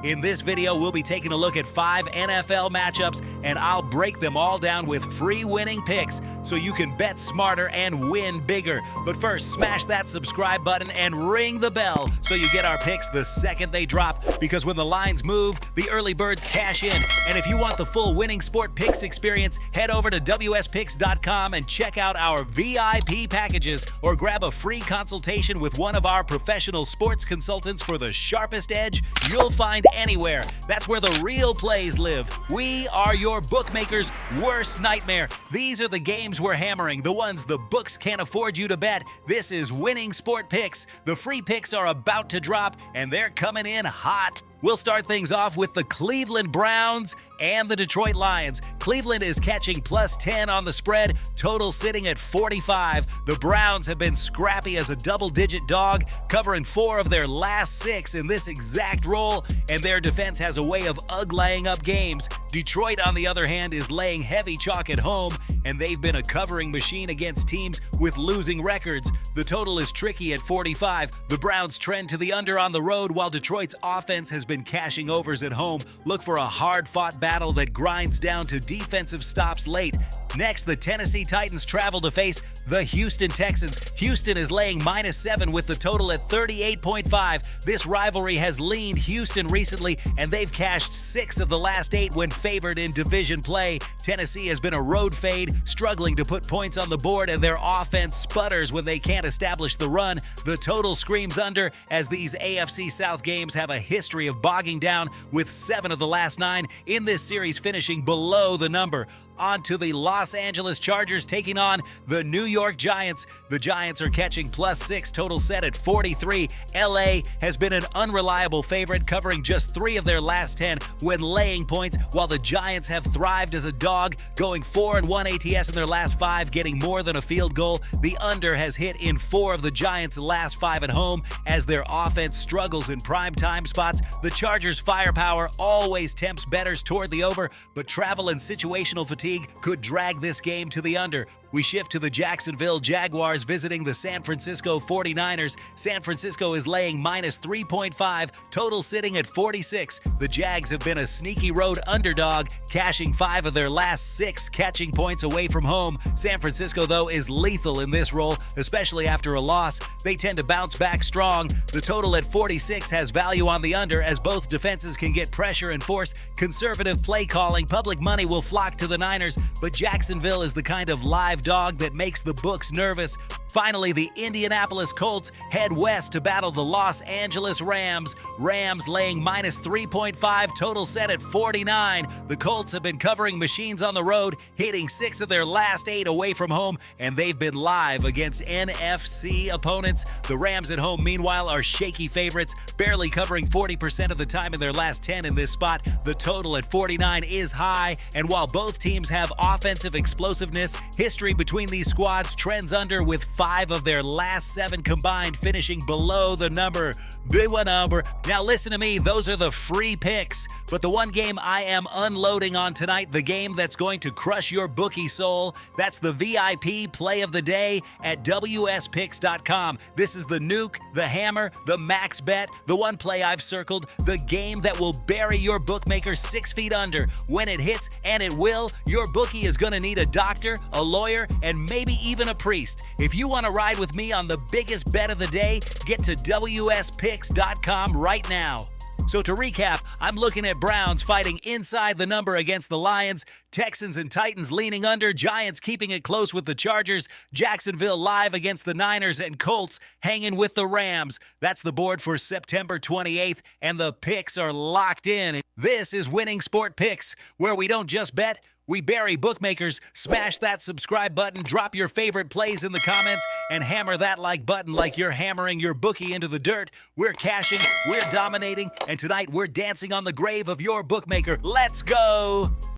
In this video, we'll be taking a look at 5 NFL matchups, and I'll break them all down with free winning picks so you can bet smarter and win bigger. But first, smash that subscribe button and ring the bell so you get our picks the second they drop, because when the lines move, the early birds cash in. And if you want the full Winning Sport Picks experience, head over to wspicks.com and check out our VIP packages, or grab a free consultation with one of our professional sports consultants for the sharpest edge you'll find anywhere. That's where the real plays live. We are your bookmaker's worst nightmare. These are the games we're hammering, the ones the books can't afford you to bet. This is Winning Sport Picks. The free picks are about to drop, and they're coming in hot. We'll start things off with the Cleveland Browns and the Detroit Lions. Cleveland is catching +10 on the spread, total sitting at 45. The Browns have been scrappy as a double-digit dog, covering 4 of their last 6 in this exact role, and their defense has a way of uglying up games. Detroit, on the other hand, is laying heavy chalk at home, and they've been a covering machine against teams with losing records. The total is tricky at 45. The Browns trend to the under on the road, while Detroit's offense has been cashing overs at home. Look for a hard-fought battle that grinds down to defensive stops late. Next, the Tennessee Titans travel to face the Houston Texans. Houston is laying -7 with the total at 38.5. This rivalry has leaned Houston recently, and they've cashed 6 of the last 8 when favored in division play. Tennessee has been a road fade, struggling to put points on the board, and their offense sputters when they can't establish the run. The total screams under, as these AFC South games have a history of bogging down, with 7 of the last 9 in this series finishing below the number. On to the Los Angeles Chargers taking on the New York Giants. The Giants are catching +6, total set at 43. LA has been an unreliable favorite, covering just 3 of their last 10 when laying points, while the Giants have thrived as a dog, going 4-1 ATS in their last 5, getting more than a field goal. The under has hit in 4 of the Giants' last 5 at home, as their offense struggles in prime time spots. The Chargers' firepower always tempts bettors toward the over, but travel and situational fatigue could drag this game to the under. We shift to the Jacksonville Jaguars visiting the San Francisco 49ers. San Francisco is laying -3.5, total sitting at 46. The Jags have been a sneaky road underdog, cashing 5 of their last 6 catching points away from home. San Francisco, though, is lethal in this role, especially after a loss. They tend to bounce back strong. The total at 46 has value on the under, as both defenses can get pressure and force conservative play calling. Public money will flock to the Niners, but Jacksonville is the kind of live dog that makes the books nervous. Finally, the Indianapolis Colts head west to battle the Los Angeles Rams. Rams laying -3.5, total set at 49. The Colts have been covering machines on the road, hitting 6 of their last 8 away from home, and they've been live against NFC opponents. The Rams at home, meanwhile, are shaky favorites, barely covering 40% of the time in their last 10 in this spot. The total at 49 is high, and while both teams have offensive explosiveness, history between these squads trends under, with 5 of their last 7 combined finishing below the number. Big one number. Now listen to me, those are the free picks. But the one game I am unloading on tonight, the game that's going to crush your bookie soul, that's the VIP play of the day at wspicks.com. This is the nuke, the hammer, the max bet, the one play I've circled, the game that will bury your bookmaker 6 feet under. When it hits, and it will, your bookie is going to need a doctor, a lawyer, and maybe even a priest. If you want to ride with me on the biggest bet of the day, get to wspicks.com right now. So to recap, I'm looking at Browns fighting inside the number against the Lions, Texans and Titans leaning under, Giants keeping it close with the Chargers, Jacksonville live against the Niners, and Colts hanging with the Rams. That's the board for September 28th, and the picks are locked in. This is Winning Sport Picks, where we don't just bet, we bury bookmakers. Smash that subscribe button, drop your favorite plays in the comments, and hammer that like button like you're hammering your bookie into the dirt. We're cashing, we're dominating, and tonight we're dancing on the grave of your bookmaker. Let's go!